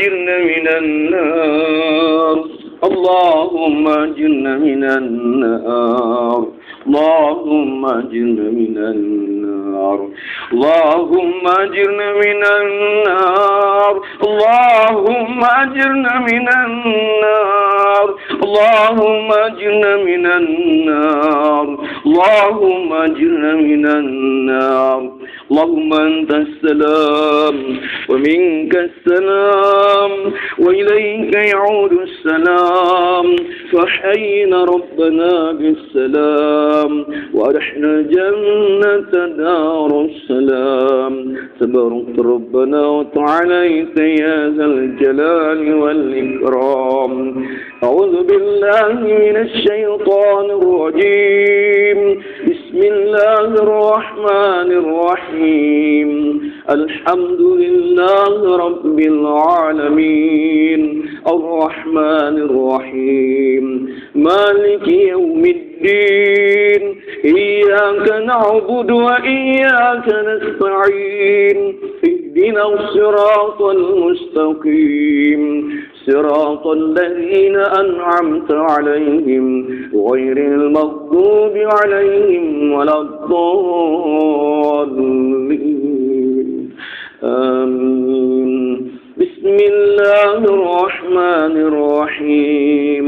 أجرنا من النار اللهم أجرنا من النار اللهم أجرنا من النار اللهم أجرنا من النار اللهم أجرنا من النار اللهم أجرنا من النار اللهم أجرنا من النار اللهم أنت السلام ومنك السلام وإليك يعود السلام فحينا ربنا بالسلام وأرحنا جنة دار السلام تبارك ربنا وتعاليت يا ذا الجلال والإكرام أعوذ بالله من الشيطان الرجيم بسم الله الرحمن الرحيم الحمد لله رب العالمين الرحمن الرحيم مالك يوم الدين إياك نعبد وإياك نستعين اهدنا الصراط المستقيم صراط الذين أنعمت عليهم غير المغضوب عليهم ولا الضالين آمين بسم الله الرحمن الرحيم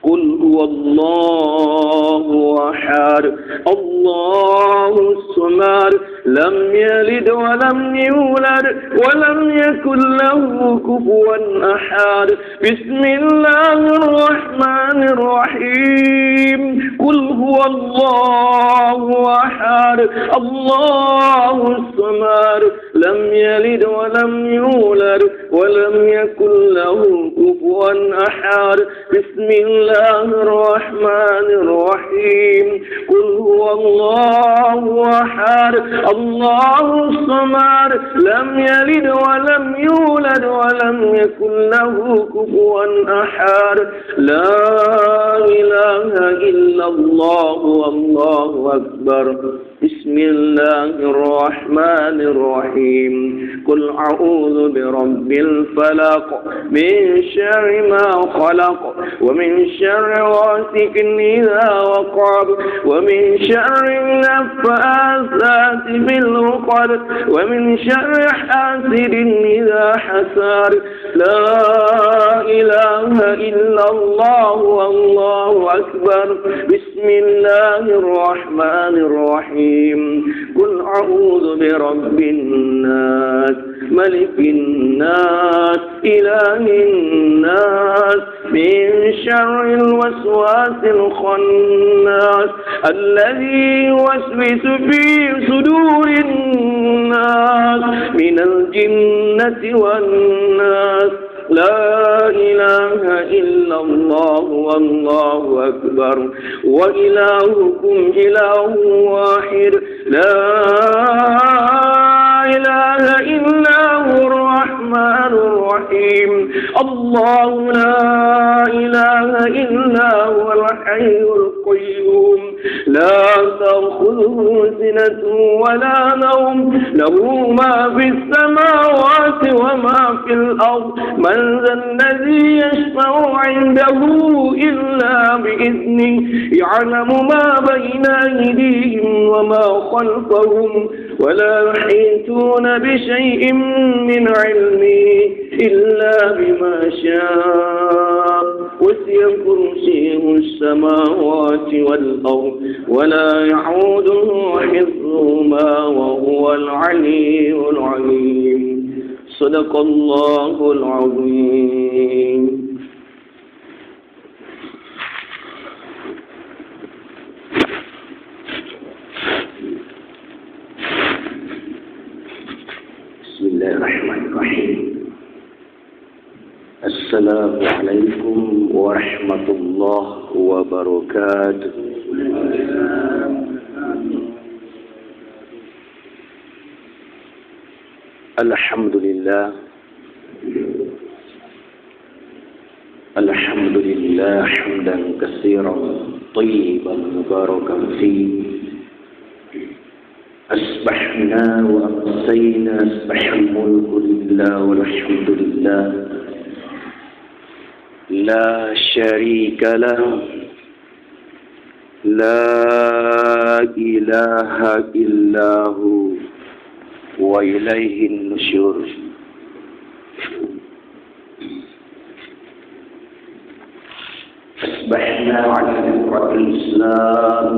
قل هو الله أحد الله الصمد لم يلد ولم يولد ولم يكن له كفوا أحد بسم الله الرحمن الرحيم قل هو الله أحد الله الصمد لم يلد ولم يولد ولم يكن له كفوا أحد بسم الله الرحمن الرحيم قل هو الله أحد الله الصمد لم يلد ولم يولد ولم يكن له كفوا أحد لا إله إلا الله والله أكبر بسم الله الرحمن الرحيم قل أعوذ برب الفلق من شر ما خلق ومن شر غاسق إذا وقب ومن شر النفاثات في العقد ومن شر حاسد إذا حسد لا إله إلا الله والله أكبر بسم الله الرحمن الرحيم قل أعوذ برب الناس ملك الناس إله الناس من شر الوسواس الخناس الذي يوسوس في صدور الناس من الجنة والناس لا إله إلا الله والله أكبر وإلهكم إله واحد لا إله إلا هو الرحمن الرحيم الله لا إله إلا هو الحي القيوم لا تأخذه سنة ولا نوم له ما في السماوات وما في الأرض من ذا الذي يشفع عنده إلا بإذنه يعلم ما بين أيديهم وما خلفهم ولا يحيطون بشيء من علمه إلا بما شاء وسع كرسيه السماوات والأرض ولا يعوده حفظهما وهو العلي العليم صدق الله العظيم. بسم الله الرحمن الرحيم. السلام عليكم ورحمة الله وبركاته. الحمد لله حمدا كثيرا طيبا مباركا فيه. أصبحنا وأمسينا أصبح الملك لله والحمد لله لا شريك له لا إله إلا هو وإليه النشور. أصبحنا على فطرة الإسلام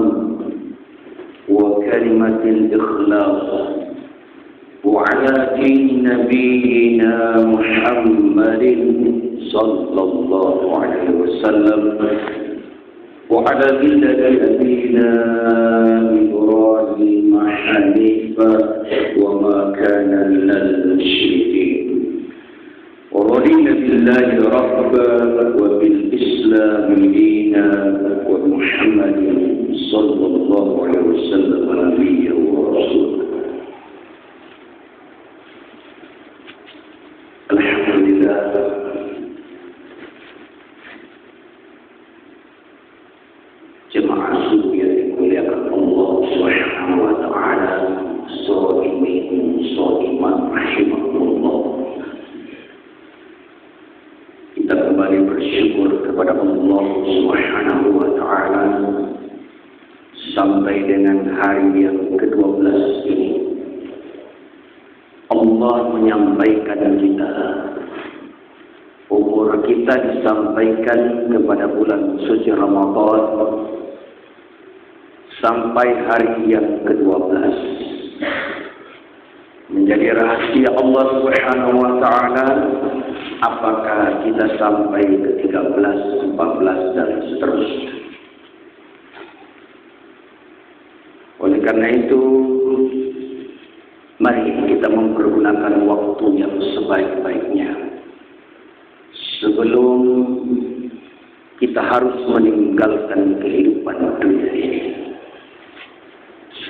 وكلمة الإخلاص وعلى دين نبينا محمد صلى الله عليه وسلم وعلى ملة أبينا إبراهيم حنيفا وما كان من المشركين ورضينا بالله ربا وبالإسلام دينا وبمحمد صلى الله عليه وسلم نبيا ورسولا. الحمد لله jemaah subuh yang dimuliakan Allah Subhanahu wa taala, sholimin rahimahullah. Kita kembali bersyukur kepada Allah Subhanahu wa taala sampai dengan hari yang ke-12 ini. Allah menyampaikan kita, umur kita disampaikan kepada bulan suci Ramadan sampai hari yang ke-12. Menjadi rahasia Allah Subhanahu wa taala apakah kita sampai ke-13, 14 dan seterusnya. Oleh karena itu, mari kita mempergunakan waktu yang sebaik-baiknya sebelum kita harus meninggalkan kehidupan dunia ini.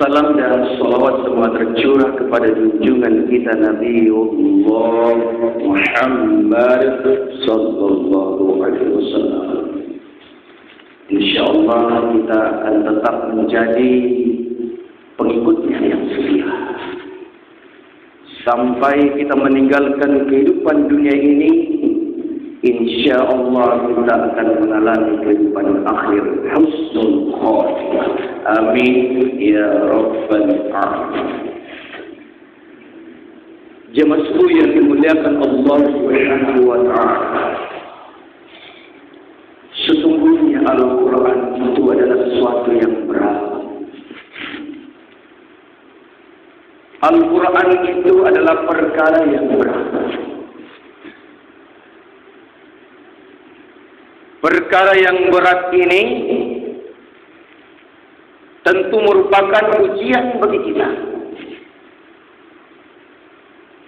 Salam dan salawat semua tercurah kepada junjungan kita Nabiullah Muhammad sallallahu alaihi wasallam. Insyaallah kita akan tetap menjadi pengikutnya yang setia sampai kita meninggalkan kehidupan dunia ini. InsyaAllah kita akan mengalami kehidupan akhir husnul khatimah. Amin ya rabbal alamin. Jemaah sekalian yang dimuliakan Allah Subhanahu wa taala, sesungguhnya Al-Quran itu adalah sesuatu yang berat. Al-Quran itu adalah perkara yang berat. Perkara yang berat ini tentu merupakan ujian bagi kita.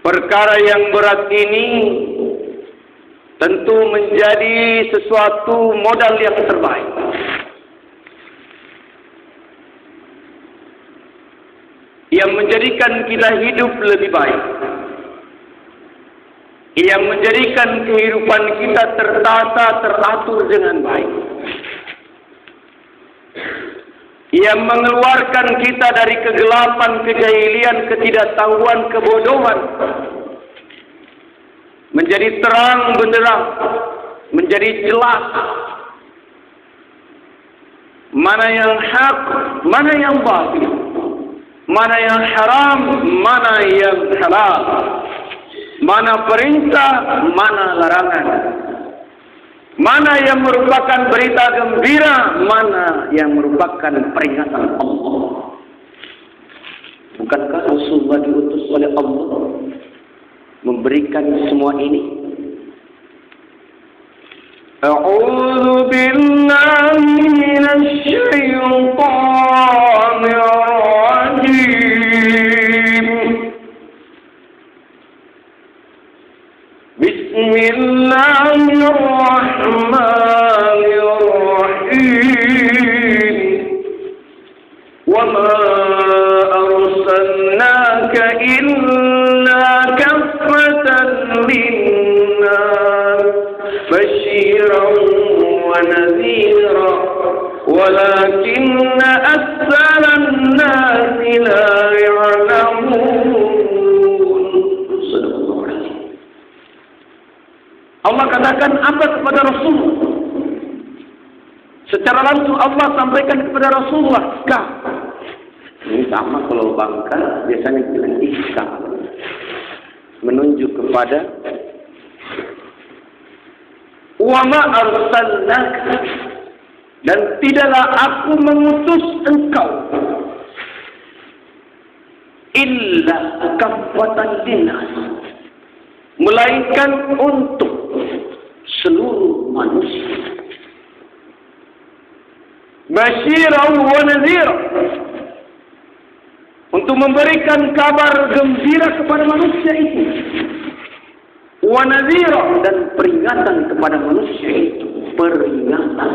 Perkara yang berat ini tentu menjadi sesuatu modal yang terbaik. Yang menjadikan kita hidup lebih baik. Yang menjadikan kehidupan kita tertata, teratur dengan baik. Yang mengeluarkan kita dari kegelapan, kejahilian, ketidaktahuan, kebodohan. Menjadi terang benderang, menjadi jelas. Mana yang hak, mana yang batil. Mana yang haram, mana yang halal. Mana perintah, mana larangan. Mana yang merupakan berita gembira, mana yang merupakan peringatan Allah. Bukankah Rasulullah diutus oleh Allah memberikan semua ini? A'udzu billahi minasy syaithanir rajim. Bismillahirrahmanirrahim. Wa ma arsalnaka illa kaffatan lin-nas basyiran wa nadhira walakinna aktsaran nasi la ya'lamun. Allah katakan apa kepada Rasul? Secara langsung Allah sampaikan kepada Rasulullah, ka. Ini sama kalau bangka biasanya bilang iska, menunjuk kepada wa ma arsalnaka, dan tidaklah aku mengutus engkau illa kaffatan linnas, melainkan untuk seluruh manusia, basyiran wa nadhira, untuk memberikan kabar gembira kepada manusia itu, wa nadhira, dan peringatan kepada manusia itu, peringatan.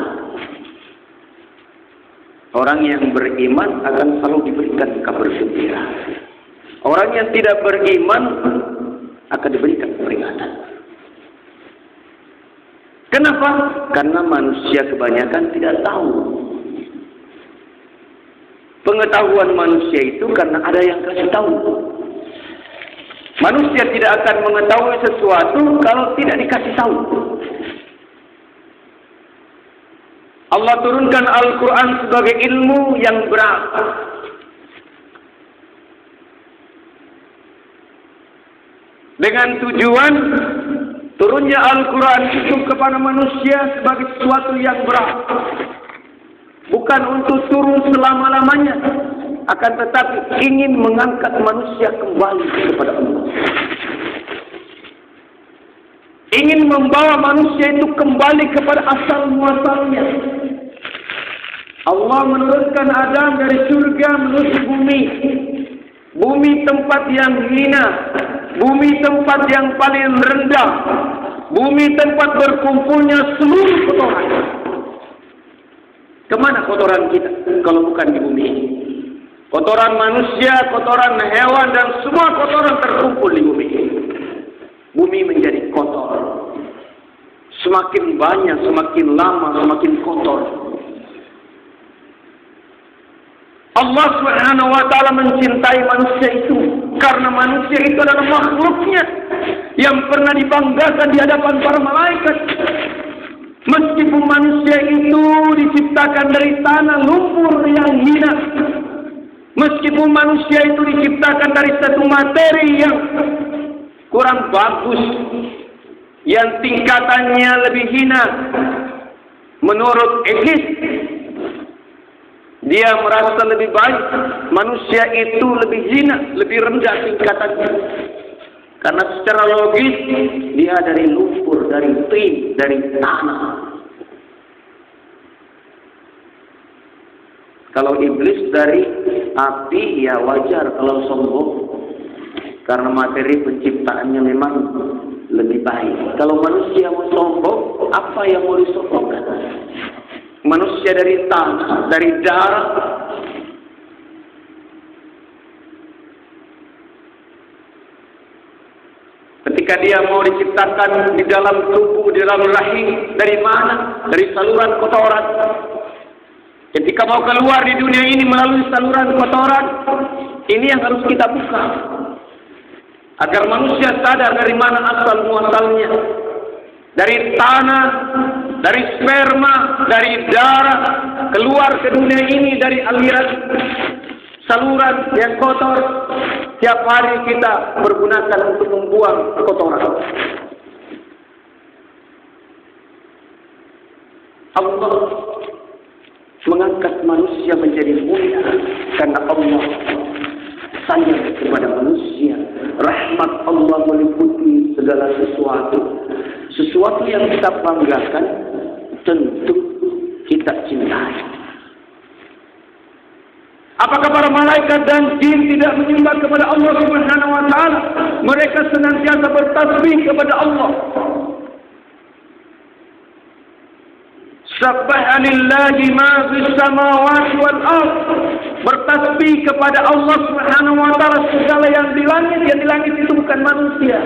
Orang yang beriman akan selalu diberikan kabar gembira. Orang yang tidak beriman akan diberikan peringatan. Kenapa? Karena manusia kebanyakan tidak tahu. Pengetahuan manusia itu karena ada yang kasih tahu. Manusia tidak akan mengetahui sesuatu kalau tidak dikasih tahu. Allah turunkan Al-Quran sebagai ilmu yang berat. Dengan tujuan turunnya Al-Quran itu kepada manusia sebagai sesuatu yang berat. Bukan untuk turun selama-lamanya, akan tetapi ingin mengangkat manusia kembali kepada Allah. Ingin membawa manusia itu kembali kepada asal muasalnya. Allah menurunkan Adam dari surga menuju bumi. Bumi tempat yang hina, bumi tempat yang paling rendah, bumi tempat berkumpulnya seluruh kotoran. Kemana kotoran kita kalau bukan di bumi? Kotoran manusia, kotoran hewan, dan semua kotoran terkumpul di bumi. Bumi menjadi kotor. Semakin banyak, semakin lama, semakin kotor. Allah Subhanahu wa ta'ala mencintai manusia itu karena manusia itu adalah makhluknya yang pernah dibanggakan di hadapan para malaikat. Meskipun manusia itu diciptakan dari tanah lumpur yang hina, meskipun manusia itu diciptakan dari satu materi yang kurang bagus, yang tingkatannya lebih hina, menurut iblis, dia merasa lebih baik. Manusia itu lebih hina, lebih rendah tingkatannya. Karena secara logis dia dari lumpur, dari tin, dari tanah. Kalau iblis dari api, ya wajar kalau sombong. Karena materi penciptaannya memang lebih baik. Kalau manusia mau sombong, apa yang mau disombongkan? Manusia dari tanah, dari darah. Ketika dia mau diciptakan di dalam tubuh, di dalam rahim, dari mana? Dari saluran kotoran. Ketika mau keluar di dunia ini melalui saluran kotoran, ini yang harus kita buka. Agar manusia sadar dari mana asal muasalnya. Dari tanah, dari sperma, dari darah, keluar ke dunia ini dari aliran saluran yang kotor. Tiap hari kita bergunakan untuk membuang kotoran. Allah mengangkat manusia menjadi mulia karena Allah sayang kepada manusia. Rahmat Allah meliputi segala sesuatu. Sesuatu yang kita banggakan tentu kita cintai. Apakah para malaikat dan jin tidak menyembah kepada Allah Subhanahu wa ta'ala? Mereka senantiasa bertasbih kepada Allah. Subhanallahi ma fis samawati wal ardh. Bertasbih kepada Allah Subhanahu wa ta'ala segala yang di langit itu bukan manusia.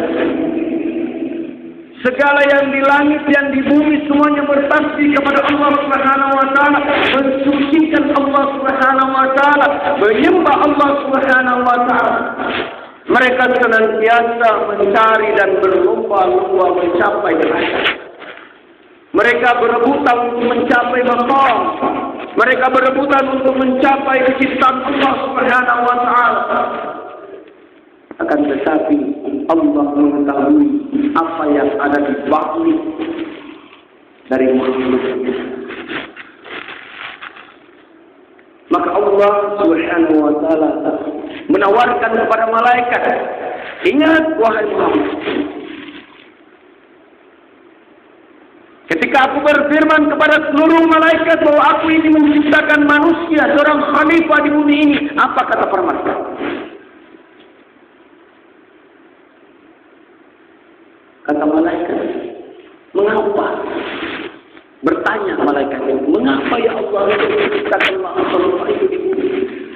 Segala yang di langit, yang di bumi, semuanya bertasbih kepada Allah Subhanahu wa ta'ala, mensucikan Allah Subhanahu wa ta'ala, menyembah Allah Subhanahu wa ta'ala. Mereka senantiasa mencari dan berlomba-lomba mencapai derajat, Mereka berebutan untuk mencapai maqam. Mereka berebutan untuk mencapai kecintaan Allah Subhanahu wa taala. Akan tetapi Allah mengetahui apa yang ada di balik dari makhluk. Maka Allah Subhanahu wa taala menawarkan kepada malaikat, ingat wahai Muhammad, ketika aku berfirman kepada seluruh malaikat bahwa aku ini menciptakan manusia, seorang khalifah di bumi ini, apa kata para malaikat? Kata malaikat, mengapa? Bertanya malaikat itu, mengapa ya Allah menciptakan makhluk itu di bumi?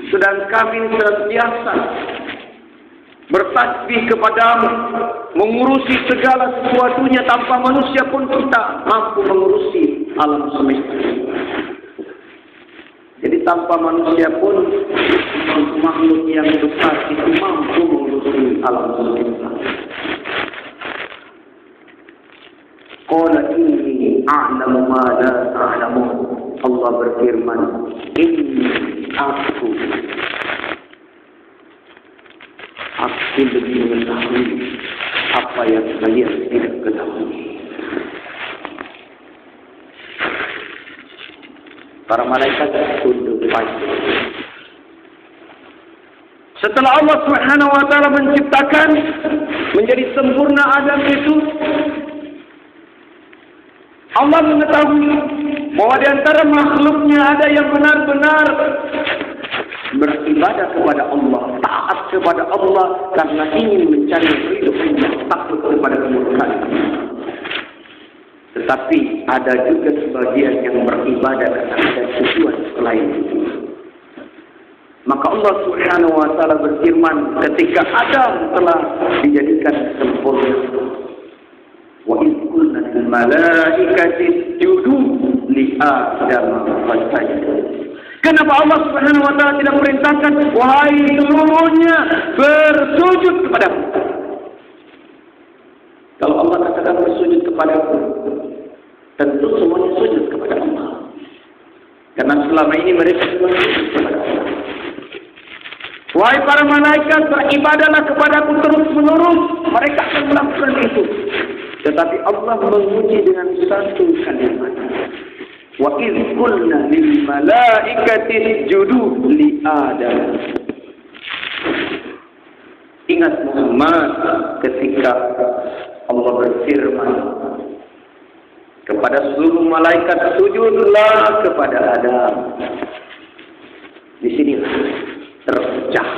Sedang kami senantiasa bertasbih kepadamu, mengurusi segala sesuatunya, tanpa manusia pun kita mampu mengurusi alam semesta. Jadi tanpa manusia pun makhluk yang besar itu mampu mengurusi alam semesta. Qala inni a'lamu ma la ta'lamun. Allah berfirman, inni aku lebih mengetahui apa yang kalian tidak ketahui. Para malaikat tunduk patuh. Setelah Allah Subhanahu wa taala menciptakan menjadi sempurna Adam itu, Allah mengetahui bahwa di antara makhluknya ada yang benar-benar beribadah kepada Allah, taat kepada Allah karena ingin mencari ridho Allah, takut kepada kemurkaan. Tetapi ada juga sebagian yang beribadah karena ada tujuan selain itu. Maka Allah Subhanahu wa taala berfirman ketika Adam telah dijadikan sempurna, wa idh qulna lil malaikati isjudu li Adam fasajadu. Kenapa Allah Subhanahu wa taala tidak merintahkan wahai seluruhnya bersujud kepadaku? Kalau Allah katakan bersujud kepadaku, tentu semuanya sujud kepada Allah. Karena selama ini mereka semua sujud kepada Allah. Wahai para malaikat, beribadahlah kepadaku terus menerus. Mereka akan melakukan itu. Tetapi Allah menguji dengan satu kalimat. Wa idh qulna lil malaikati isjudu li Adam. Ingat Muhammad ketika Allah berfirman kepada seluruh malaikat, sujudlah kepada Adam. Di sini terpecah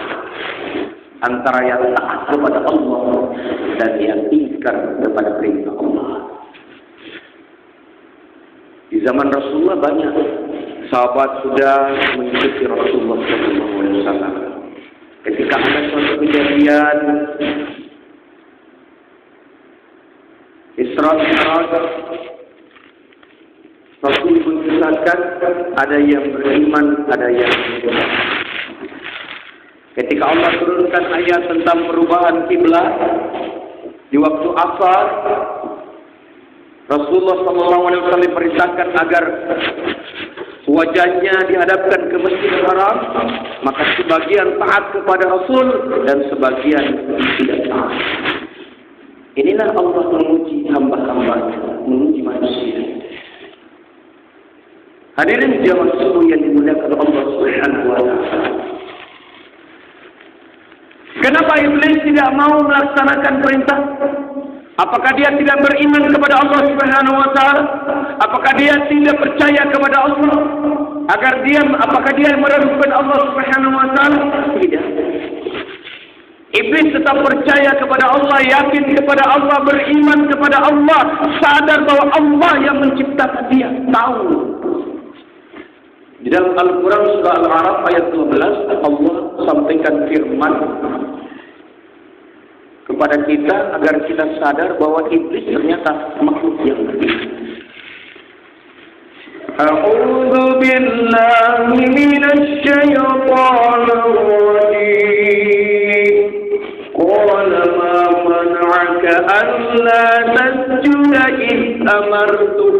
antara yang taat kepada Allah dan yang ingkar kepada perintah Allah. Di zaman Rasulullah banyak sahabat sudah mengikuti Rasulullah SAW. Ketika ada suatu kejadian Isra Mi'raj, Rasul mengisahkan ada yang beriman, ada yang tidak. Ketika Allah turunkan ayat tentang perubahan kiblat di waktu asar, Rasulullah SAW diperintahkan agar wajahnya dihadapkan ke Masjidil Haram, maka sebagian taat kepada Rasul dan sebagian tidak taat. Inilah Allah menguji hamba-hambanya, menguji manusia. Hadirin jamaah subuh yang dimuliakan Allah Subhanahu wa taala. Kenapa iblis tidak mau melaksanakan perintah? Apakah dia tidak beriman kepada Allah Subhanahu wa taala? Apakah dia tidak percaya kepada Allah? Apakah dia meragukan Allah Subhanahu wa taala? Tidak. Iblis tetap percaya kepada Allah, yakin kepada Allah, beriman kepada Allah, sadar bahwa Allah yang menciptakan dia, tahu. Di dalam Al-Quran surah Al-A'raf ayat 12, Allah sampaikan firman kepada kita agar kita sadar bahwa iblis ternyata makhluk yang berbeda. A'udzu billahi minasy syaithanir rajim. Qala ma man'aka an la tasjuda id amartuk.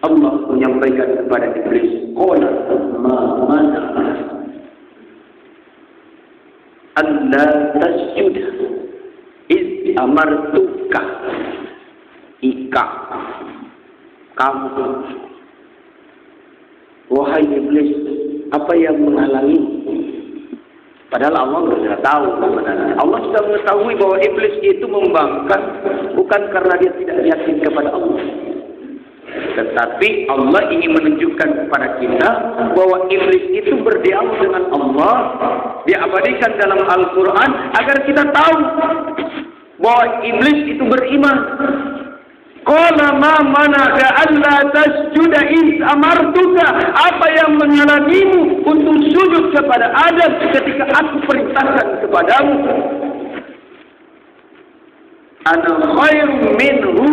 Allah menyampaikan kepada Iblis, qala ma mana'aka alla tasjuda iz amartuka kamu, wahai Iblis, apa yang menghalangi? Padahal Allah sudah tahu sebenarnya. Allah sudah mengetahui bahwa Iblis itu membangkang bukan karena dia tidak yakin kepada Allah, tetapi Allah ingin menunjukkan kepada kita bahwa Iblis itu berdialog dengan Allah, diabadikan dalam Al-Quran agar kita tahu bahwa Iblis itu beriman. Qala ma mana'aka alla tasjuda iz amartuka, apa yang menghalangimu untuk sujud kepada Adam ketika aku perintahkan kepadamu? Ana khairum minhu,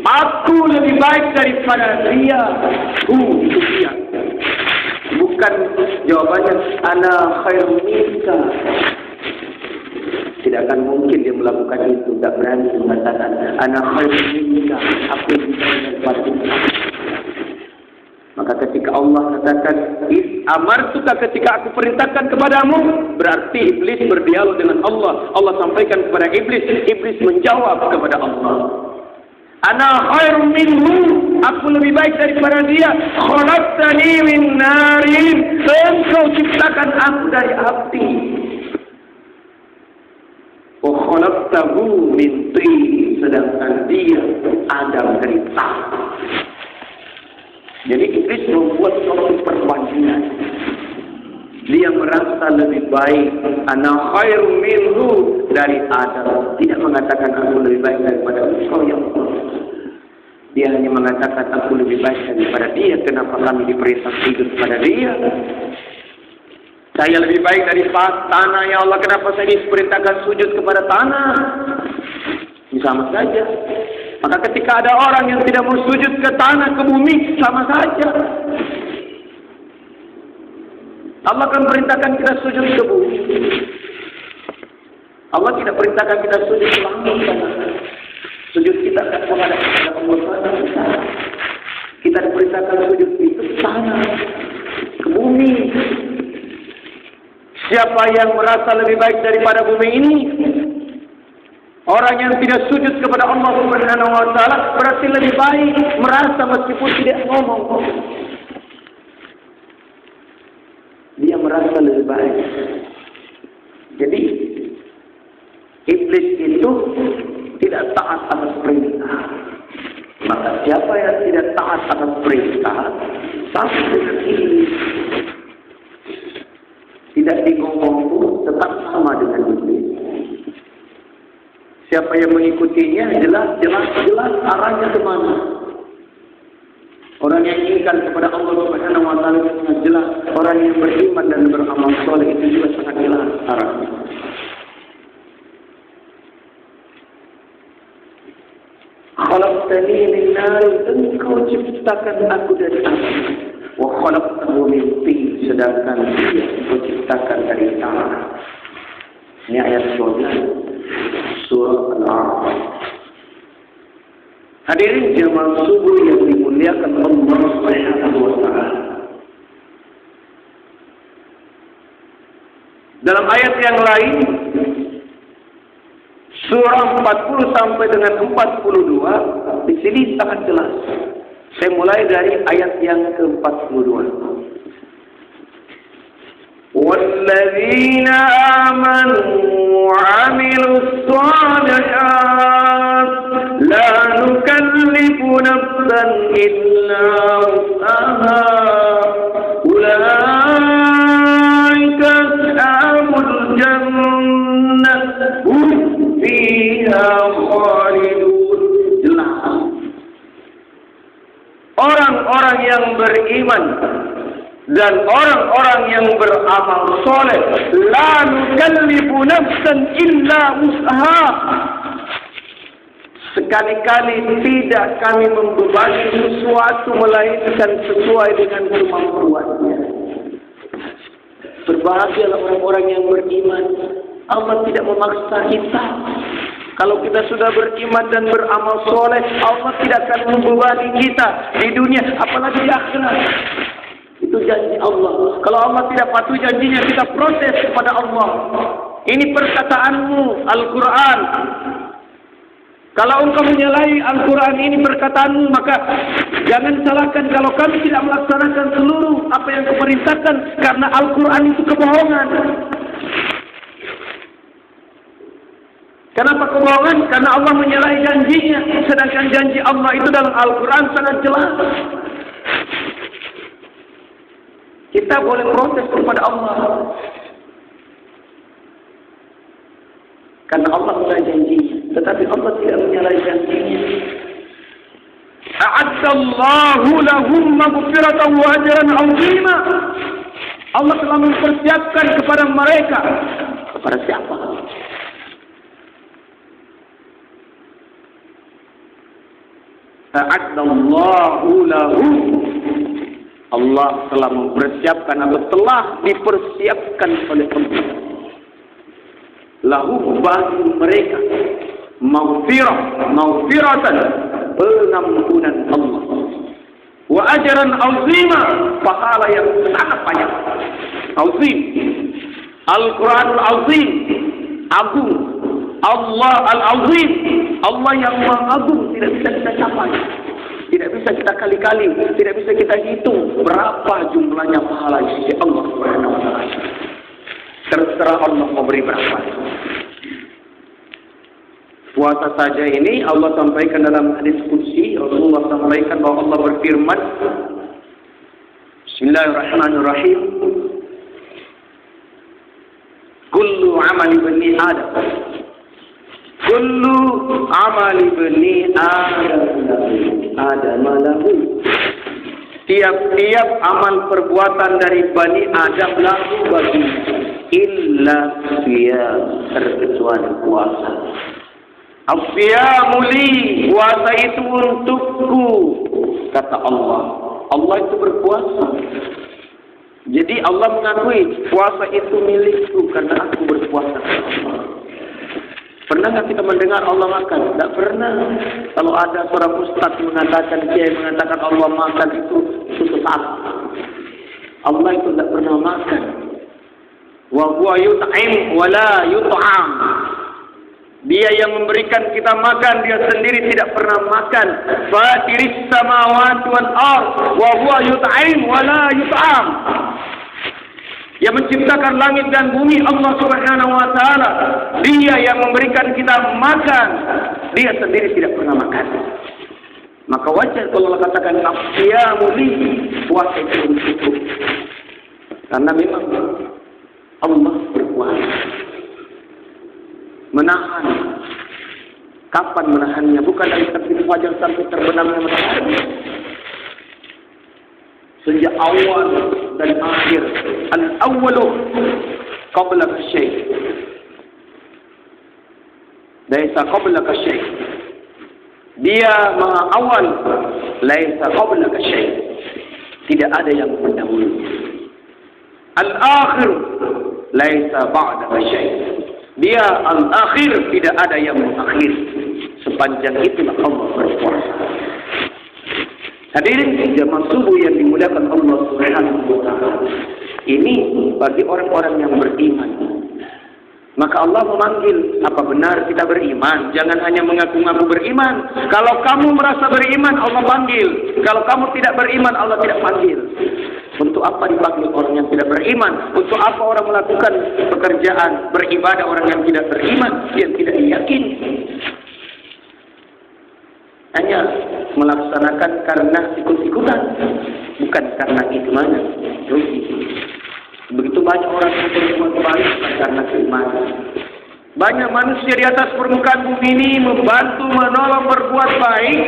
aku lebih baik daripada dia. Itu dia. Bukan jawabannya ana khairum minka. Tidak akan mungkin dia melakukan itu. Tidak berani mengatakan ana khairum minka, aku lebih baik daripada dia. Maka ketika Allah katakan is amartuka, ketika aku perintahkan kepadamu, berarti Iblis berdialog dengan Allah. Allah sampaikan kepada Iblis, Iblis menjawab kepada Allah, ana khairum minhu, aku lebih baik daripada dia. Khalaqtani min narin, engkau ciptakan aku dari api. Wa khalaqtahu min tin, sedangkan dia Adam dari tanah. Jadi Iblis membuat suatu perbandingan. Dia merasa lebih baik, ana khairum minhu, dari Adam. Tidak mengatakan aku lebih baik daripada engkau ya Allah. Dia hanya mengatakan aku lebih baik daripada dia. Kenapa kami diperintah sujud kepada dia? Saya lebih baik dari tanah ya Allah. Kenapa saya diperintahkan sujud kepada tanah? Ini sama saja. Maka ketika ada orang yang tidak mau sujud ke tanah, ke bumi, sama saja. Allah akan perintahkan kita sujud ke bumi. Allah tidak perintahkan kita sujud ke langit. Sujud kita akan kepada Allah. Kita diperintahkan sujud itu ke tanah, ke bumi. Siapa yang merasa lebih baik daripada bumi ini? Orang yang tidak sujud kepada Allah Subhanahu wa taala berarti lebih baik, merasa meskipun tidak ngomong. Dia merasa lebih baik. Jadi Iblis itu tidak taat atas perintah. Maka siapa yang tidak taat atas perintah, sama dengan Iblis. Tidak digomong tetap sama dengan Iblis. Siapa yang mengikutinya jelas arahnya kemana. Orang yang inginkan kepada Allah Subhanahu wa taala sangat jelas. Orang yang beriman dan beramal soleh itu juga sangat jelas arahnya. Khalaqtani min nar, engkau ciptakan aku dari api. Wa khalaqtahu min tin, sedangkan dia menciptakan dari tanah. Ini ayat 12 surah Al-A'raf. Hadirin jemaah subuh yang dimuliakan Allah Subhanahu wa taala. Dalam ayat yang lain surah 40 sampai dengan 42 di sini sangat jelas. Saya mulai dari ayat yang ke-42. وَالَّذِينَ آمَنُوا وَعَمِلُوا الصَّالِحَاتِ لَا نُكَلِّفُ نَفْسًا إِلَّا وُسْعَهَا أُولَئِكَ أَصْحَابُ الْجَنَّةِ هُمْ فِيهَا خَالِدُونَ. Jelas. Orang-orang yang beriman dan orang-orang yang beramal soleh, la nukallifu nafsan illa wus'aha, sekali-kali tidak kami membebani sesuatu melainkan sesuai dengan kemampuannya. Berbahagialah orang-orang yang beriman. Allah tidak memaksa kita. Kalau kita sudah beriman dan beramal soleh, Allah tidak akan membebani kita di dunia, apalagi di akhirat. Itu janji Allah. Kalau Allah tidak patuh janjinya, kita protes kepada Allah. Ini perkataanmu, Al-Quran. Kalau engkau menyalahi Al-Quran ini perkataanmu, maka jangan salahkan kalau kami tidak melaksanakan seluruh apa yang kau perintahkan, karena Al-Quran itu kebohongan. Kenapa kebohongan? Karena Allah menyalahi janjinya, sedangkan janji Allah itu dalam Al-Quran sangat jelas. Kita boleh protes kepada Allah, karena Allah menyalahi janjinya, tetapi Allah tidak menyalahi janjinya. A'addallahu lahum maghfiratan wa ajran 'azima. Allah telah mempersiapkan kepada mereka. Kepada siapa? A'addallahu lahum. Allah telah mempersiapkan atau telah dipersiapkan oleh Allah. Lahu bagi mereka maghfiratan, pengampunan Allah, wa ajran azima, pahala yang sangat banyak. Azim, Al-Quranul Azim, agung. Allah Al-Azim, Allah yang Maha Agung, tidak bisa kita capai, tidak bisa kita kali-kali, tidak bisa kita hitung berapa jumlahnya pahala di sisi Allah Subhanahu wa taala. Terserah Allah mau beri berapa. Puasa saja ini Allah sampaikan dalam hadis qudsi, Rasulullah sampaikan bahwa Allah berfirman, Bismillahirrahmanirrahim, kullu amali bani Adam, kullu amali bani Adam lahu. Tiap-tiap amal perbuatan dari Bani Adam lahu bagi, illa siyam, terkecuali puasa. As-siyamu li, puasa itu untukku, kata Allah. Allah itu berpuasa. Jadi Allah mengakui puasa itu milikku karena aku berpuasa. Pernah nggak kita mendengar Allah makan? Tidak pernah. Kalau ada seorang ustaz mengatakan, kiai mengatakan Allah makan, itu sesat. Allah itu tidak pernah makan. Wa huwa yut'im wa la yut'am. Dia yang memberikan kita makan, dia sendiri tidak pernah makan. Fatiris samawati wal ard wa huwa yut'im wa la yut'am. Yang menciptakan langit dan bumi Allah Subhanahu wa taala. Dia yang memberikan kita makan, dia sendiri tidak pernah makan. Maka wajar kalau Allah katakan as-siyamu li, puasa itu untukku. Karena memang Allah berpuasa. Menahan. Kapan menahannya? Bukan dari terbit fajar sampai terbenamnya matahari. Sejak awal dan akhir. Al-awwalu qabla syai'. Laisa qabla syai'. Dia maha awal, laisa qabla syai'. Tidak ada yang mendahului. Al-akhir laisa ba'da syai'. Dia al-akhir, tidak ada yang mengakhir. Sepanjang itulah Allah berpuasa. Hadirin jamaah subuh yang dimuliakan Allah Subhanahu wa taala. Ini bagi orang-orang yang beriman. Maka Allah memanggil, apa benar kita beriman? Jangan hanya mengaku-ngaku beriman. Kalau kamu merasa beriman, Allah panggil. Kalau kamu tidak beriman, Allah tidak panggil. Untuk apa dipanggil orang yang tidak beriman? Untuk apa orang melakukan pekerjaan beribadah orang yang tidak beriman, yang tidak yakin? Hanya melaksanakan karena ikut-ikutan, bukan karena iman. Begitu banyak orang yang berbuat baik karena keimanan. Banyak manusia di atas permukaan bumi ini membantu, menolong, berbuat baik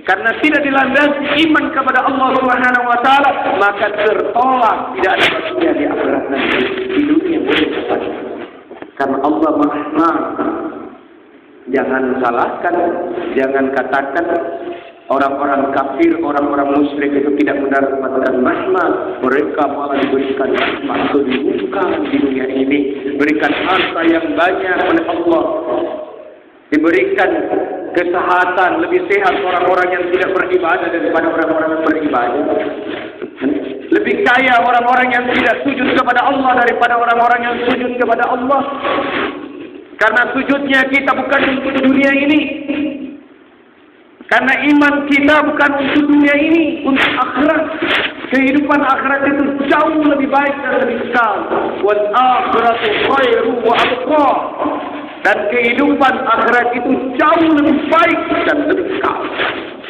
karena tidak dilandasi iman kepada Allah Subhanahu wa taala, maka tertolak, tidak ada baginya di akhirat nanti. Di dunia boleh saja. Karena Allah Maha. Jangan salahkan, jangan katakan orang-orang kafir, orang-orang musyrik itu tidak mendapatkan rahmat. Mereka malah diberikan rahmat kedudukan di dunia ini, berikan harta yang banyak oleh Allah. diberikan kesehatan, lebih sehat orang-orang yang tidak beribadah daripada orang-orang yang beribadah. Lebih kaya orang-orang yang tidak sujud kepada Allah daripada orang-orang yang sujud kepada Allah. Karena sujudnya kita bukan untuk dunia ini. Karena iman kita bukan untuk dunia ini, untuk akhirat. Kehidupan akhirat itu jauh lebih baik dan lebih kekal. Wal akhiratu khairu wa abqa. Dan kehidupan akhirat itu jauh lebih baik dan lebih kekal.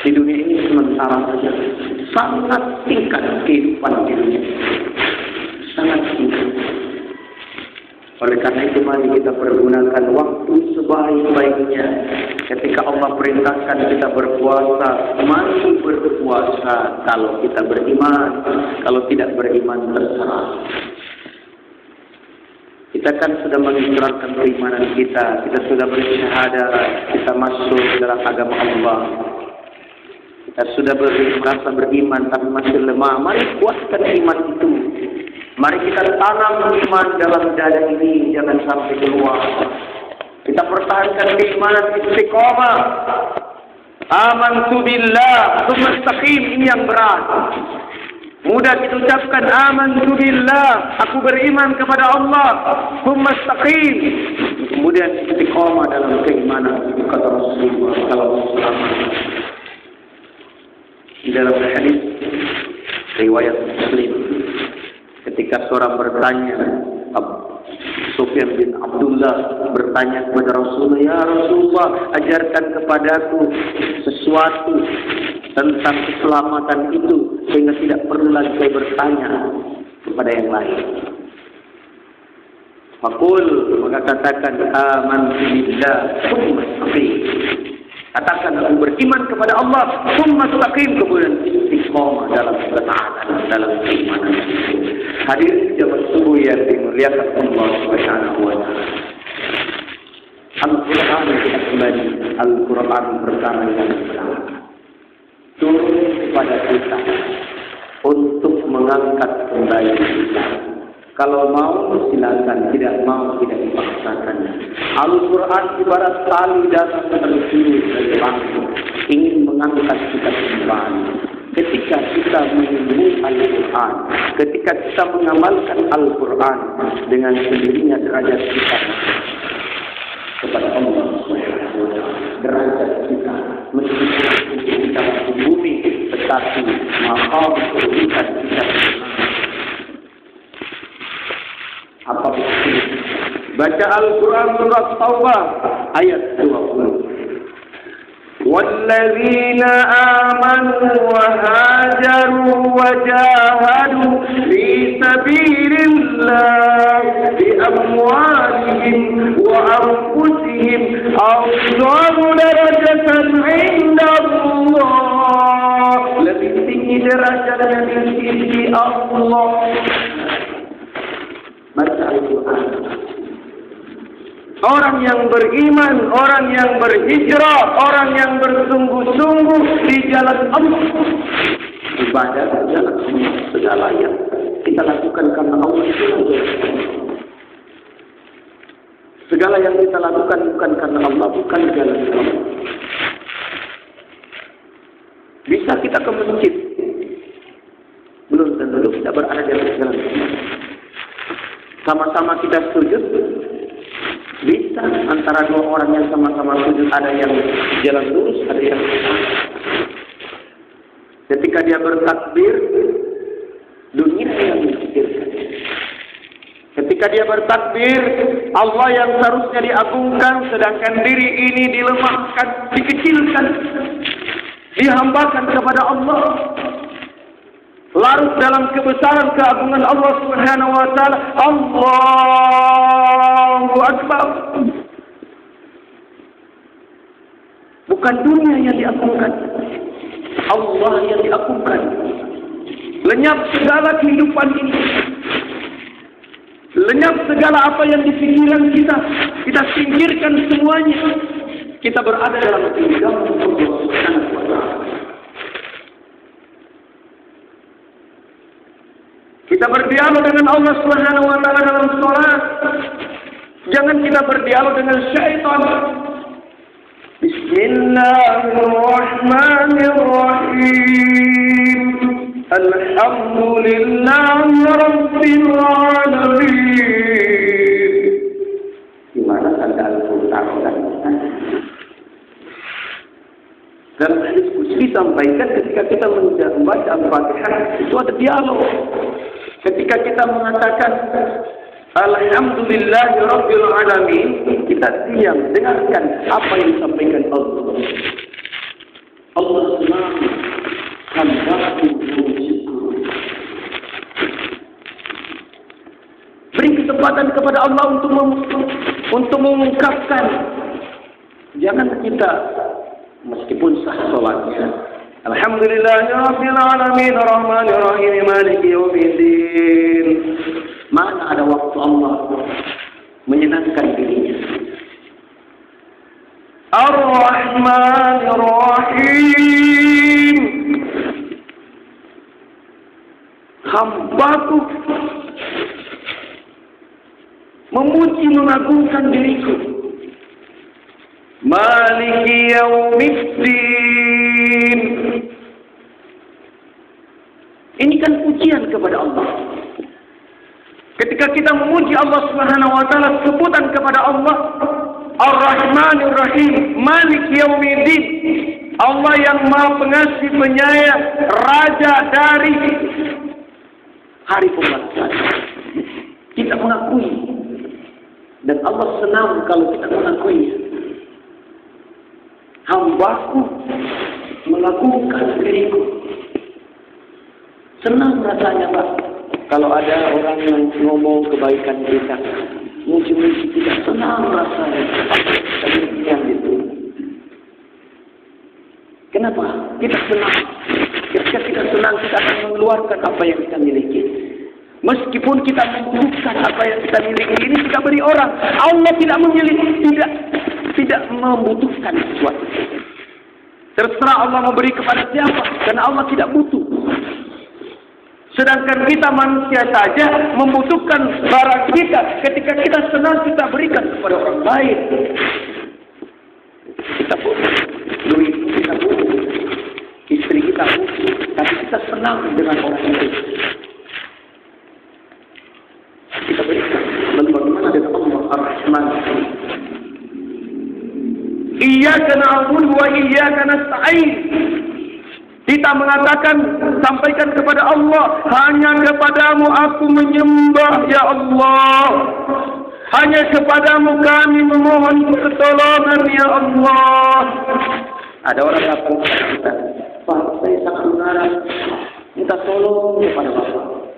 Di dunia ini sementara saja. Sangat singkat kehidupan di dunia. Sangat singkat. Oleh karena itu mari kita pergunakan waktu sebaik-baiknya. Ketika Allah perintahkan kita berpuasa, mari berpuasa kalau kita beriman. Kalau tidak beriman terserah. Kita kan sudah mengikrarkan keimanan kita. Kita sudah bersyahadat. Kita masuk dalam agama Allah. Kita sudah merasa beriman tapi masih lemah. Mari kuatkan iman itu. Mari kita tanam iman dalam dada ini. Jangan sampai keluar. Kita pertahankan keimanan istiqamah. Amantu billah. Tsumma istaqim. Ini yang berat. Mudah kita ucapkan amantu billah. Aku beriman kepada Allah. Tsumma istaqim. Kemudian istiqamah dalam keimanan. Kata Rasulullah sallallahu alaihi wasallam. Di dalam hadis riwayat Muslim, ketika seorang bertanya, Sufyan bin Abdullah bertanya kepada Rasulullah, ya Rasulullah, ajarkan kepadaku sesuatu tentang keselamatan itu sehingga tidak perlu lagi saya bertanya kepada yang lain. Fakul, maka katakan amantu billah tsumma istaqim. Katakan aku beriman kepada Allah, tsumma istaqim, kemudian istiqamah dalam ketaatan, dalam keimanan. Hadirin jamaah subuh yang dimuliakan Allah Subhanahu wa taala. Al-Qur'an kembali, Al-Qur'an perkara yang benar. Turun kepada kita untuk mengangkat kembali kita. Kalau mau silakan, tidak mau tidak dipaksakan. Al-Quran ibarat tali datang terus dari langit, ingin mengangkat kita kembali. Ketika kita menyembunyi Al-Quran, ketika kita mengamalkan Al-Quran, dengan sendirinya derajat kita kepada Allah Subhanahu wa taala. Derajat kita meskipun kita di bumi, tetapi maqam kedudukan kita apa betul? Baca Al-Quran surat Taubah ayat 20. وَالَّذِينَ آمَنُوا وَهَاجَرُوا وَجَاهَدُوا فِي سَبِيلِ اللَّهِ بِأَمْوَالِهِمْ وَأَنفُسِهِمْ أَعْظَمُ دَرَجَةً عِندَ اللَّهِ. Lebih tinggi derajatnya di sisi Allah. Baca Al-Quran. Orang yang beriman, orang yang berhijrah, orang yang bersungguh-sungguh di jalan Allah. Ibadah di jalan Allah. Segala yang kita lakukan karena Allah itu segala yang kita lakukan bukan karena Allah, bukan jalan Allah. Bisa kita ke masjid, belum tentu kita berada di atas jalan Allah. Sama-sama kita sujud, bisa antara dua orang yang sama-sama sujud, ada yang jalan lurus, ada yang ketika dia bertakbir, dunia yang dipikirkan. Ketika dia bertakbir, Allah yang seharusnya diagungkan, sedangkan diri ini dilemahkan, dikecilkan, dihambakan kepada Allah. Larut dalam kebesaran keagungan Allah Subhanahu wa taala. Allahu Akbar. Bukan dunia yang diagungkan, Allah yang diagungkan. Lenyap segala kehidupan ini. Lenyap segala apa yang di pikiran kita. Kita singkirkan semuanya. Kita berada dalam genggaman Allah Subhanahu wa taala. Kita berdialog dengan Allah Subhanahu wa taala dalam salat. Jangan kita berdialog dengan syaitan. Bismillahirrahmanirrahim. Alhamdulillahi Rabbil Alamin. Gimana tanda Al-Quran? Dalam hadis qudsi disampaikan ketika kita membaca Al-Fatihah itu ada dialog. Ketika kita mengatakan Alhamdulillahi Rabbil Alamin, kita diam, dengarkan apa yang disampaikan Allah. Allah senang hamba-Ku bersyukur. Beri kesempatan kepada Allah untuk mengungkapkan. Jangan kita meskipun sah salatnya. Alhamdulillahi Rabbil Alamin Ar-Rahmanir Rahim Maliki Yaumiddin. Mana ada waktu Allah menyenangkan dirinya. Ar-Rahmanir Rahim. Hamba-Ku memuji mengagungkan diriku. Maliki Yaumiddin. Ini kan pujian kepada Allah. Ketika kita memuji Allah Subhanahu wa taala, sebutan kepada Allah Ar-Rahmanir Rahim, Maliki Yaumiddin. Allah yang Maha Pengasih Penyayang, Raja dari hari pembalasan. Kita mengakui dan Allah senang kalau kita mengakui. Hamba-Ku mengagungkan diriku. Senang rasanya, Pak. Kalau ada orang yang ngomong kebaikan kita, muji-muji kita, senang rasanya. Demikian itu. Kenapa? Kita senang. Ketika kita senang, kita akan mengeluarkan apa yang kita miliki. Meskipun kita membutuhkan apa yang kita miliki ini, kita beri orang. Allah tidak memiliki, tidak membutuhkan sesuatu. Terserah Allah memberi kepada siapa, karena Allah tidak butuh. Sedangkan kita manusia saja membutuhkan barang kita. Ketika kita senang, kita berikan kepada orang lain. Kita butuh duit, kita butuh istri kita butuh, tapi kita senang dengan orang itu. Kita berikan. Lalu bagaimana dengan Allah Ar-Rahman? Iyyaka na'budu wa iyyaka nasta'in. Kita mengatakan, sampaikan kepada Allah, hanya kepadamu aku menyembah, ya Allah. Hanya kepadamu kami memohon pertolongan, ya Allah. Ada orang datang kepada kita, Pak, saya sangat mengarah, minta tolong kepada Bapak.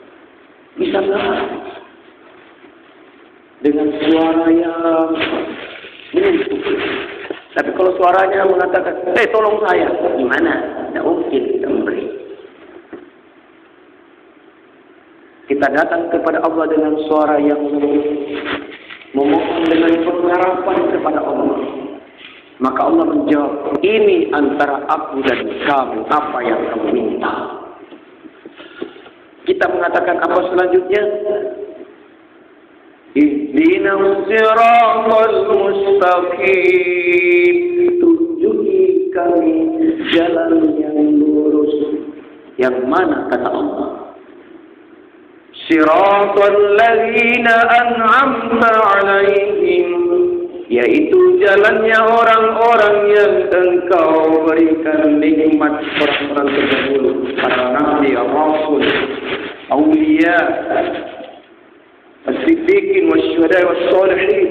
Bisa nggak? Dengan suara yang menyentuh. Tapi kalau suaranya mengatakan, tolong saya, gimana? Tidak mungkin kita memberi. Kita datang kepada Allah dengan suara yang memohon dengan pengharapan kepada Allah. Maka Allah menjawab, ini antara aku dan kamu, apa yang kamu minta. Kita mengatakan apa selanjutnya? Ihdinas siratal mustaqim. Tunjuki kami jalan yang lurus. Yang mana kata Allah? Siratal ladzina an'amta 'alaihim, yaitu jalannya orang-orang yang Engkau berikan nikmat, orang-orang terdahulu, para nabi, rasul, auliya, as-siddiqin wasyuhada was-shalihin.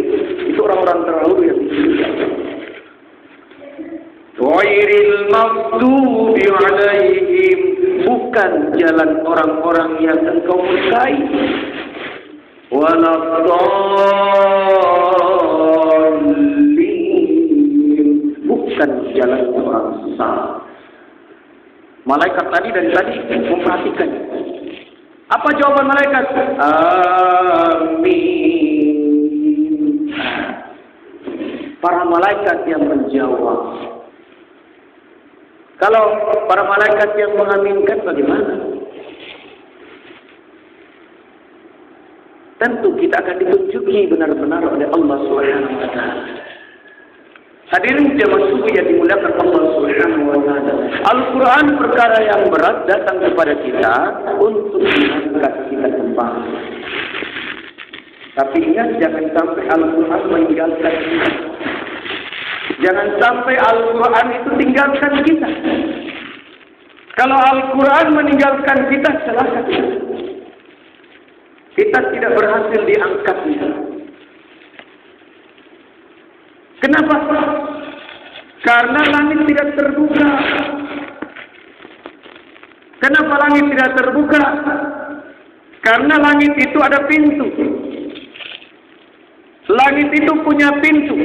Itu orang-orang terdahulu yang disebutkan. Ghairil maghdubi 'alaihim, bukan jalan orang-orang yang Engkau murkai. Waladdallin, bukan jalan orang sesat. Malaikat dari tadi memperhatikan. Apa jawaban malaikat? Amin. Para malaikat yang menjawab. Kalau para malaikat yang mengaminkan bagaimana? Tentu kita akan ditunjuki benar-benar oleh Allah Subhanahu wa taala. Hadirin jemaah subuh yang dimuliakan Allah Subhanahu wa taala. Al-Qur'an perkara yang berat datang kepada kita untuk mengangkat kita kembali. Tapi ingat, jangan sampai Al-Qur'an meninggalkan kita. Jangan sampai Al-Qur'an itu tinggalkan kita. Kalau Al-Quran meninggalkan kita, celaka kita. Kita tidak berhasil diangkatnya. Kenapa? Karena langit tidak terbuka. Kenapa langit tidak terbuka? Karena langit itu ada pintu. Langit itu punya pintu.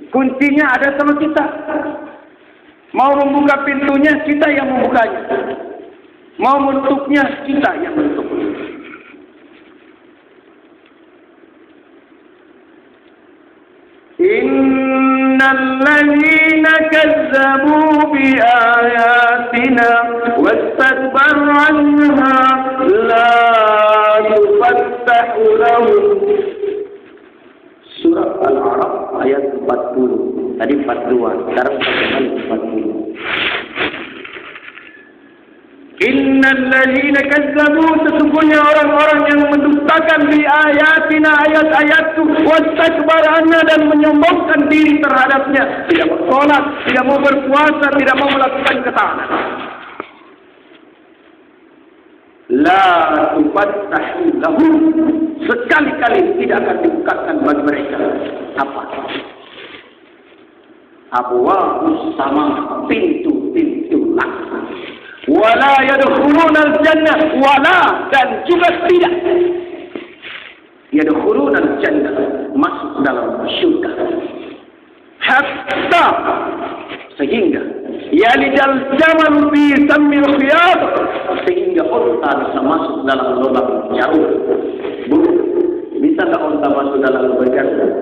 Kuncinya ada sama kita. Mau membuka pintunya, kita yang membukanya. Mau menutupnya, kita yang menutupnya. Innal ladzina kazzabu bi ayatina wastakbaru anha la tufattahu lahum. Surah Al-A'raf ayat 40. Tadi 42, sekarang 40. Innal ladzina kazzabu, sesungguhnya orang-orang yang mendustakan di ayatina, ayat-ayatku, wastakbara anha, dan menyombongkan diri terhadapnya, tidak mau sholat, tidak mau berpuasa, tidak mau melakukan ketaatan. La tufattahu lahum, sekali-kali tidak akan dibukakan bagi mereka. Apa? Abwaabus sama, pintu-pintu langit. Wala yadkhuluna al-jannah, wala, dan juga tidak yadkhuluna al-jannah, masuk dalam syurga. Hatta, sehingga yalijal jamal fi sammil khiyat, sehingga unta bisa masuk dalam lubang jarum. Bu, bisa nggak unta masuk dalam lubang jarum?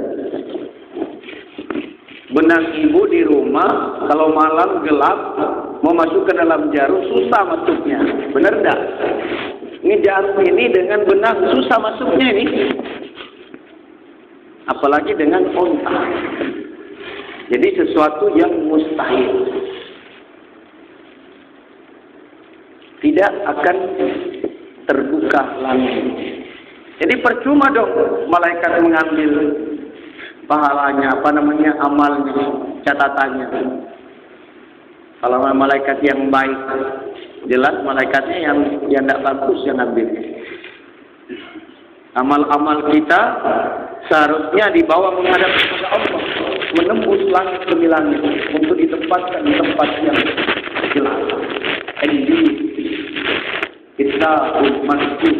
Benang ibu di rumah, kalau malam gelap, mau masuk ke dalam jarum, susah masuknya. Benar enggak? Ini jarum ini dengan benang, susah masuknya ini. Apalagi dengan unta. Jadi sesuatu yang mustahil. Tidak akan terbuka langit. Jadi percuma dong malaikat mengambil pahalanya, amalnya, catatannya. Kalau malaikat yang baik, jelas malaikatnya yang tidak bagus yang ambil. Amal-amal kita seharusnya dibawa menghadap kepada Allah, menembus langit demi langit untuk ditempatkan di tempat yang jelas. Ini kitabul marfuh,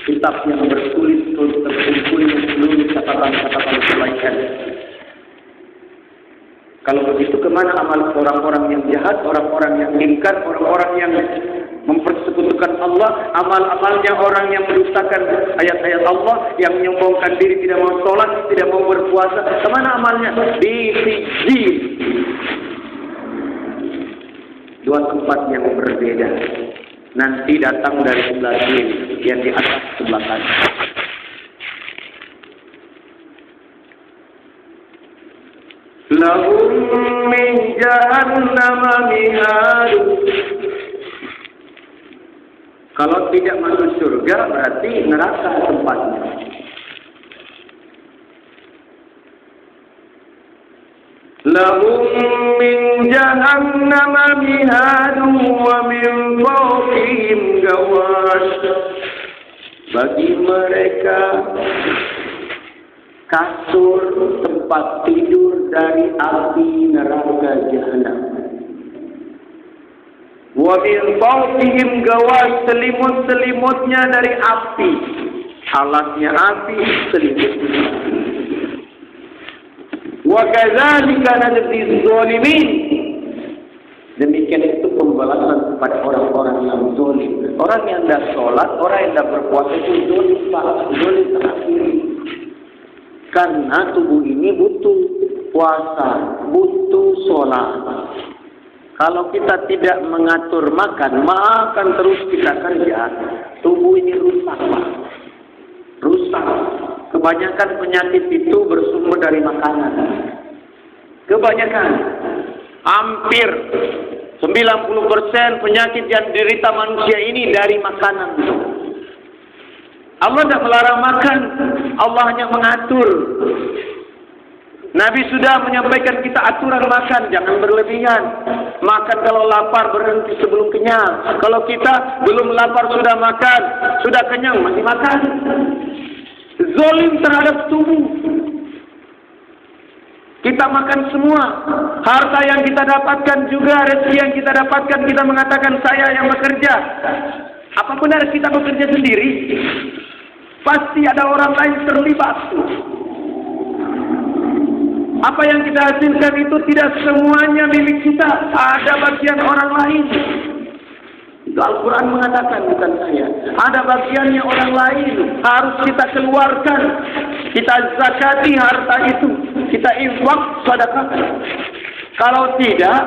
kitab yang bertulis terkumpul seluruh catatan-catatan kebaikan. Kalau begitu, kemana amal orang-orang yang jahat, orang-orang yang ingkar, orang-orang yang mempersekutukan Allah, amal-amalnya orang yang mendustakan ayat-ayat Allah, yang menyombongkan diri, tidak mau sholat, tidak mau berpuasa, kemana amalnya? Di sijil. Dua tempat yang berbeda. Nanti datang dari sebelah kiri, yang di atas sebelah kanan. Lahum min jahannam mihad. Kalau tidak masuk surga berarti neraka tempatnya. Lahum min jahannam mihad wa min fawqihim gawash. Bagi mereka kasur tempat tidur dari api neraka jahanam. Wa min fawqihim gawash, selimut-selimutnya dari api. Alasnya api, selimutnya. Wa kadzalika najzi zalimin. Demikian itu pembalasan kepada orang-orang yang zalim. Orang yang tidak sholat, orang yang tidak berpuasa itu zalim, zalim terakhir. Karena tubuh ini butuh puasa, butuh sholat. Kalau kita tidak mengatur makan terus kita kerja, tubuh ini rusak, Pak. Rusak. kebanyakan penyakit itu bersumber dari makanan. Kebanyakan, hampir 90% penyakit yang diderita manusia ini dari makanan. Allah tidak melarang makan, Allah hanya mengatur. Nabi sudah menyampaikan kita aturan makan, jangan berlebihan. Makan kalau lapar, berhenti sebelum kenyang. Kalau kita belum lapar sudah makan, sudah kenyang masih makan. Zalim terhadap tubuh. Kita makan semua. Harta yang kita dapatkan juga, rezeki yang kita dapatkan, kita mengatakan saya yang bekerja. Apa benar kita bekerja sendiri? Pasti ada orang lain terlibat. Apa yang kita hasilkan itu tidak semuanya milik kita. Ada bagian orang lain. Itu Al-Quran mengatakan, bukan saya. Ada bagiannya orang lain. Harus kita keluarkan. Kita zakati harta itu. Kita infak, sedekahkan. Kalau tidak,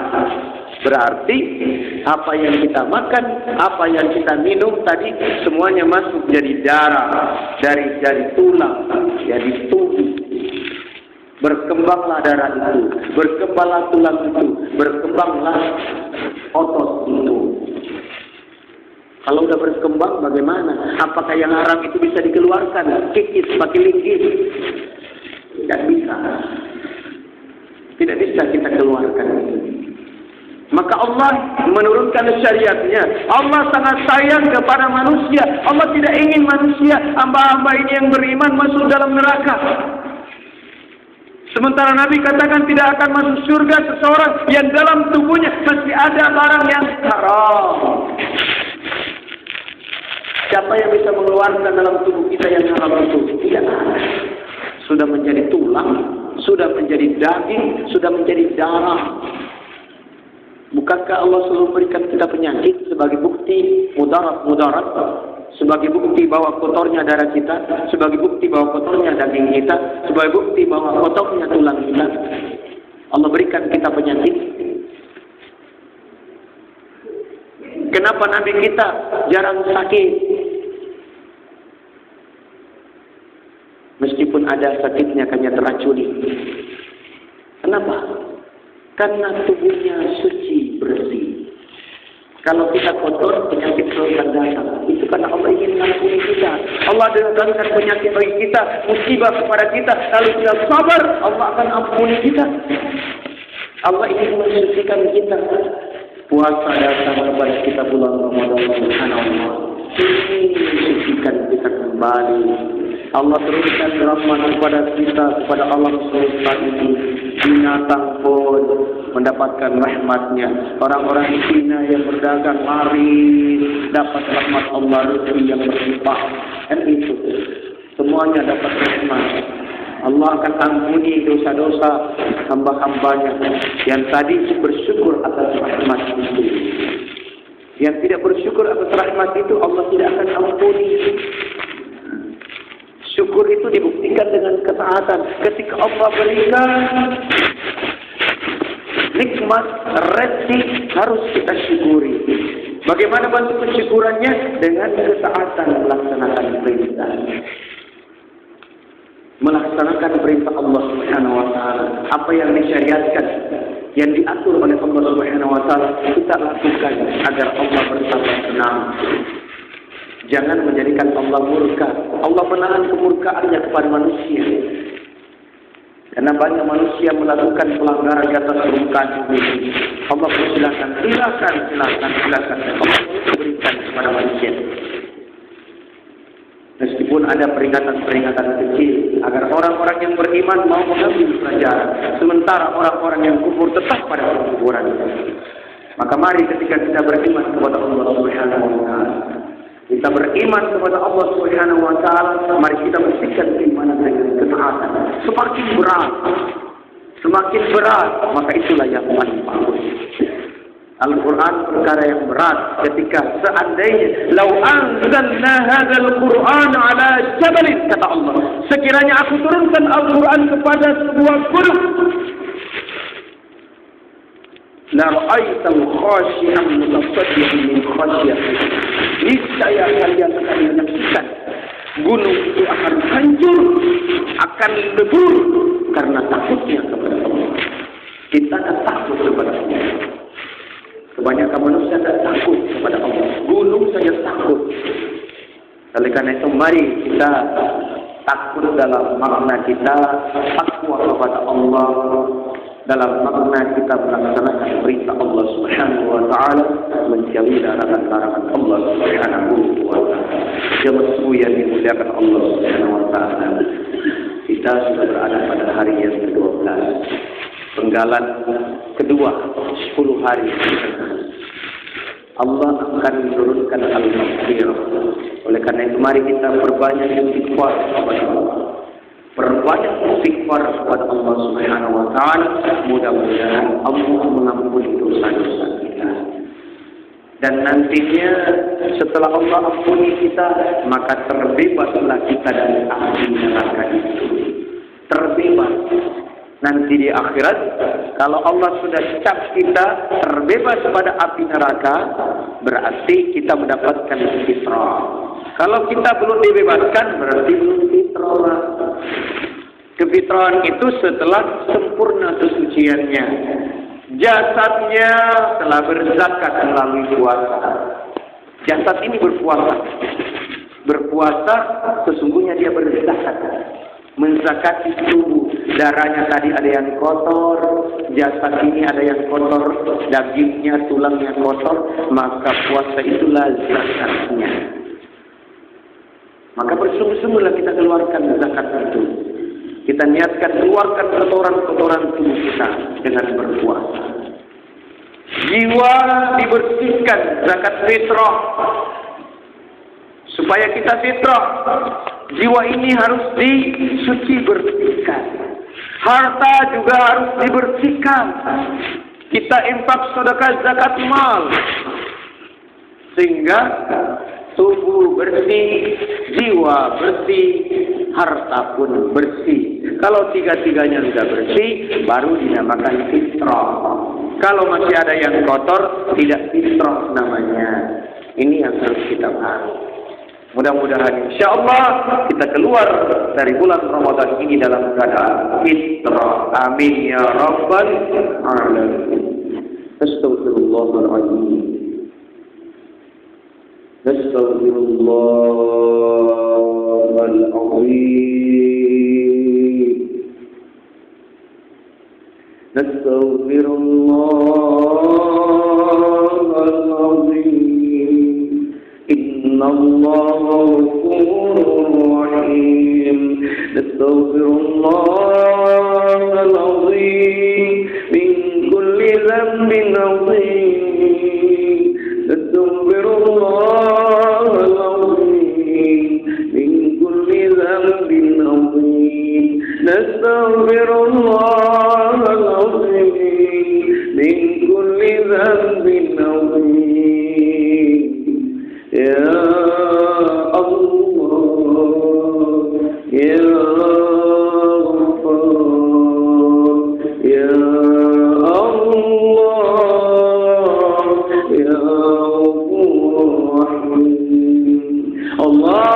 berarti apa yang kita makan, apa yang kita minum tadi, semuanya masuk jadi darah. Dari tulang, jadi tubuh. Berkembanglah darah itu, berkembanglah tulang itu, berkembanglah otot itu. Kalau udah berkembang bagaimana? Apakah yang haram itu bisa dikeluarkan? Kikis pakai linggis? Tidak bisa. Tidak bisa kita keluarkan itu. Maka Allah menurunkan syariatnya. Allah sangat sayang kepada manusia. Allah tidak ingin manusia, hamba-hamba ini yang beriman masuk dalam neraka. Sementara Nabi katakan tidak akan masuk surga seseorang yang dalam tubuhnya masih ada barang yang haram. Siapa yang bisa mengeluarkan dalam tubuh kita yang haram itu? Tidak ada. Sudah menjadi tulang, sudah menjadi daging, sudah menjadi darah. Bukankah Allah selalu berikan kita penyakit sebagai bukti mudarat? Sebagai bukti bahwa kotornya darah kita, sebagai bukti bahwa kotornya daging kita, sebagai bukti bahwa kotornya tulang kita. Allah berikan kita penyakit. Kenapa Nabi kita jarang sakit? Meskipun ada sakitnya, hanya teracuni. Kenapa? Karena tubuhnya suci, bersih. Kalau kita kotor, penyakit selalu akan datang. Itu karena Allah ingin mengampuni kita. Allah datangkan penyakit bagi kita, musibah kepada kita. Lalu kita sabar, Allah akan ampuni kita. Allah ingin mensucikan kita. Puasa datang kepada kita bulan Ramadan, subhanallah. Ini mensucikan kita kembali. Allah turunkan rahmat kepada kita, kepada alam semesta ini. Binatang pun mendapatkan rahmatnya. Orang-orang di Cina yang berdagang lari dapat rahmat Allah, rezeki yang berlimpah. Dan itu semuanya dapat rahmat. Allah akan ampuni dosa-dosa hamba-hambanya yang tadi bersyukur atas rahmat itu. Yang tidak bersyukur atas rahmat itu Allah tidak akan ampuni. Syukur itu dibuktikan dengan ketaatan. Ketika Allah berikan nikmat, rezeki, harus kita syukuri. Bagaimana bentuk pensyukurannya? Dengan ketaatan melaksanakan perintah. Melaksanakan perintah Allah Subhanahu wa taala. Apa yang disyariatkan, yang diatur oleh Allah Subhanahu wa taala, kita lakukan agar Allah bersama senang. Jangan menjadikan Allah murka. Allah menahan kemurkaannya kepada manusia. Karena banyak manusia melakukan pelanggaran di atas permukaan bumi. Allah silakan. Allah berikan kepada manusia. Meskipun ada peringatan-peringatan kecil agar orang-orang yang beriman mau mengambil pelajaran, sementara orang-orang yang kufur tetap pada kekufuran. Maka mari ketika kita beriman kepada Allah Subhanahu wa taala, kita beriman kepada Allah Subhanahu wa taala, mari kita buktikan keimanan dengan ketaatan. Semakin berat, maka itulah yang paling bagus. Al-Quran perkara yang berat. Ketika seandainya lau anzalna hadzal Qur'an ala jabalin, kata Allah, sekiranya aku turunkan Al-Quran kepada sebuah gunung, la ra'aital khashi'an mutasaddian min khasyiah, niscaya kalian akan menyaksikan gunung itu akan hancur, akan lebur karena takutnya kepada Allah. Kita tak takut kepada Allah. Kebanyakan manusia tak takut kepada Allah. Gunung saja takut. Oleh karena itu mari kita takut dalam makna kita takwa kepada Allah, dalam makna kita melaksanakan perintah Allah Subhanahu wa taala, menjauhi larangan-larangan Allah Subhanahu wa taala. Jemaah yang dimuliakan Allah Subhanahu wa taala. Kita sudah berada pada hari yang ke-12. Penggalan kedua 10 hari. Allah akan menurunkan al-maghfirah. Oleh karena itu mari kita perbanyak istighfar kepada Allah. Perbanyak istighfar kepada Allah Subhanahu wa taala. Mudah-mudahan Allah mengampuni dosa-dosa kita. Dan nantinya setelah Allah ampuni kita, maka terbebaslah kita dari api neraka itu. Terbebas. Nanti di akhirat, kalau Allah sudah cap kita terbebas pada api neraka, berarti kita mendapatkan fitrah. Kalau kita belum dibebaskan, berarti belum fitrah. Kefitrahan itu setelah sempurna kesuciannya. Jasadnya telah berzakat melalui puasa. Jasad ini berpuasa. Berpuasa sesungguhnya dia berzakat. Menzakati tubuh. Darahnya tadi ada yang kotor, jasad ini ada yang kotor, dagingnya, tulangnya kotor, maka puasa itulah zakatnya. Maka bersungguh-sungguhlah kita keluarkan zakat itu. Kita niatkan keluarkan kotoran-kotoran tubuh kita dengan berpuasa. Jiwa dibersihkan, zakat fitrah. Supaya kita fitrah, jiwa ini harus disuci bersihkan. Harta juga harus dibersihkan. Kita infak sedekah zakat mal. Sehingga tubuh bersih, jiwa bersih, harta pun bersih. Kalau tiga-tiganya sudah bersih, baru dinamakan fitrah. Kalau masih ada yang kotor, tidak fitrah namanya. Ini yang harus kita pahami. Mudah-mudahan insyaallah kita keluar dari bulan Ramadan ini dalam keadaan fitrah. Amin ya rabbal alamin. Astaghfirullahaladzim. Astaghfirullahaladzim. Astaghfirullahaladzim. Innallaha ghafurur rahim. Astaghfirullahal azim min kulli dhanbin azim. Astaghfirullahal azim min kulli dhanbin azim. Astaghfirullahal azim min kulli dhanbin azim. Ya Allah, Ya Ghaffar, Ya Allah, Ya Ghafur Rahim. Allah,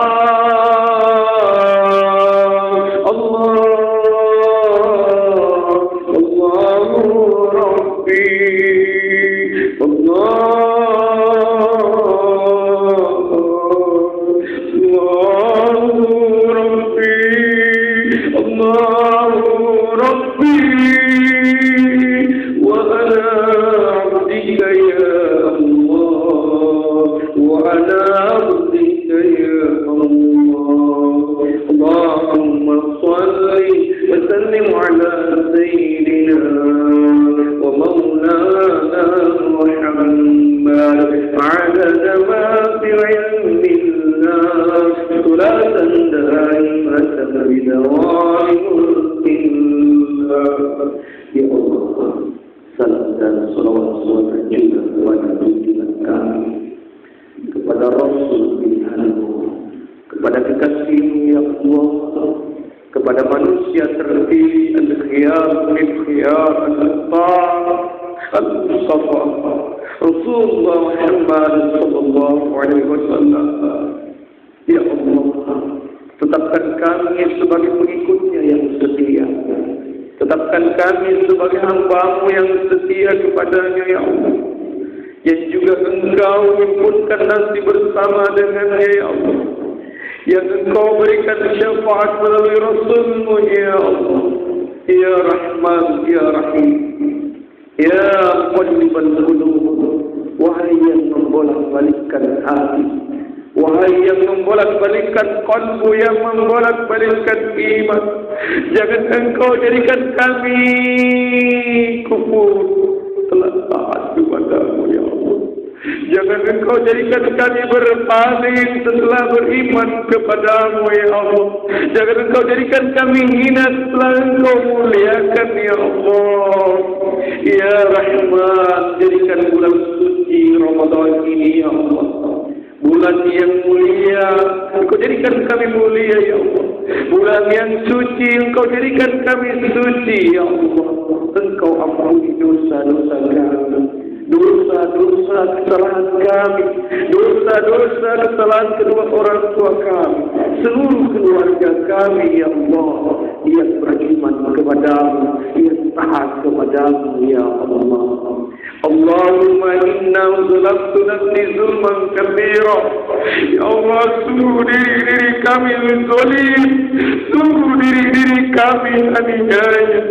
Allahu Rabbi, Allah. Rasulullah Muhammad sallallahu alaihi wasallam. Ya Allah, Tetapkan kami sebagai pengikutnya yang setia. Tetapkan kami sebagai hamba-Mu yang setia kepadanya ya Allah. Yang juga Engkau himpunkan nanti bersama dengannya ya Allah. Yang Engkau berikan syafaat melalui Rasul-Mu ya Allah. Ya Rahman ya Rahim. Ya Muqallibal Qulub. Wahai yang membolak-balikkan hati, wahai yang membolak-balikkan qalbu, yang membolak-balikkan iman, jangan Engkau jadikan kami kufur telah taat kepada-Mu ya Allah. Jangan Engkau jadikan kami berpaling setelah beriman kepada-Mu ya Allah. Jangan Engkau jadikan kami hina setelah Engkau muliakan ya Allah. Ya Rahman, jadikan bulan suci Ramadan ini ya Allah bulan yang mulia. Engkau jadikan kami mulia ya Allah. Bulan yang suci, Engkau jadikan kami suci ya Allah. Engkau ampuni dosa-dosa kami, dosa-dosa kesalahan kami, dosa-dosa kesalahan kedua orang tua kami, seluruh keluarga kami ya Allah, yang beriman kepada-Mu, yang taat kepada-Mu ya Allah. Allahumma inna zalamtu nafsi zulman kabira. Ya Allah, sungguh diri kami zalim, sungguh diri kami aniaya,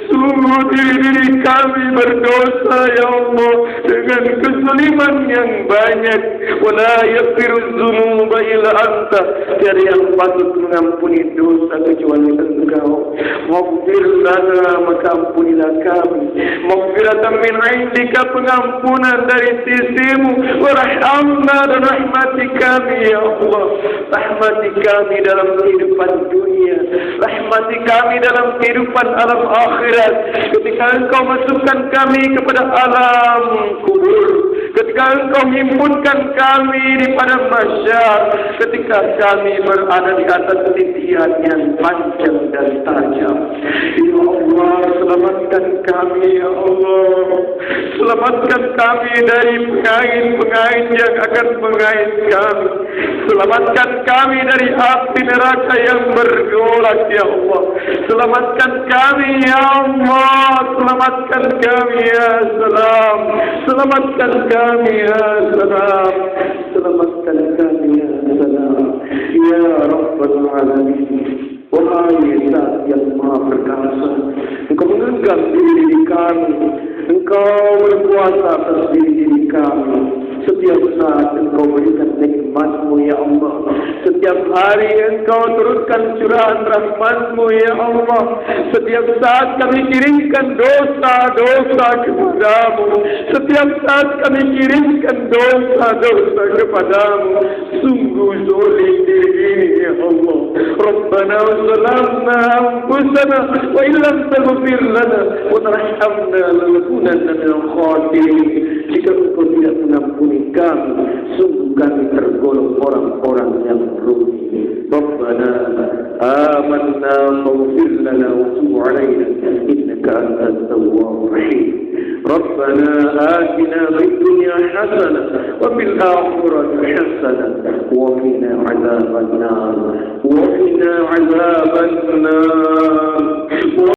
sungguh diri kami berdosa ya Allah dengan kezaliman yang banyak. Wala yaghfiru dzunuba illa anta, tiada yang patut mengampuni dosa kecuali Engkau. Maghfir lana, maka ampunilah kami. Maghfiratan min indika, pengampunan dari sisi-Mu. Warhamna, dan rahmati kami ya Allah. Rahmati kami dalam kehidupan dunia, rahmati kami dalam kehidupan alam akhirat. Ketika Engkau masukkan kami kepada alam kubur, ketika Engkau himpunkan kami di padang mahsyar, ketika kami berada di atas titian yang panjang dan tajam, ya Allah, selamatkan kami ya Allah. Selamatkan kami dari pengait-pengait yang akan mengait kami. Selamatkan kami dari api neraka yang bergolak ya Allah. Selamatkan kami ya Allah. Selamatkan kami ya Salam. Selamatkan kami ya Salam. Selamatkan kami ya Salam. Ya Rabbal Alamin. Wahai Zat yang Maha Perkasa, Engkau menggenggam diri kami, Engkau berkuasa atas diri kami. Setiap saat Engkau berikan nikmat-Mu ya Allah. Setiap hari Engkau turunkan curahan rahmat-Mu ya Allah. Setiap saat kami kirimkan dosa-dosa kepada-Mu. Setiap saat kami kirimkan dosa-dosa kepada-Mu. Sungguh zalim diri ya Allah. Rabbana zalamna anfusana wa illam taghfir lana wa tarhamna lanakunanna minal khasirin. Jika Engkau tidak mengampuni kami, sungguh kami tergolong orang-orang yang rugi. Rabbana amanna faghfir lana wa tub 'alaina innaka antat tawwabur rahim. Rabbana atina fid dunya hasanah wa fil akhirati hasanah wa qina 'adzaban nar wa qina 'adzaban nar.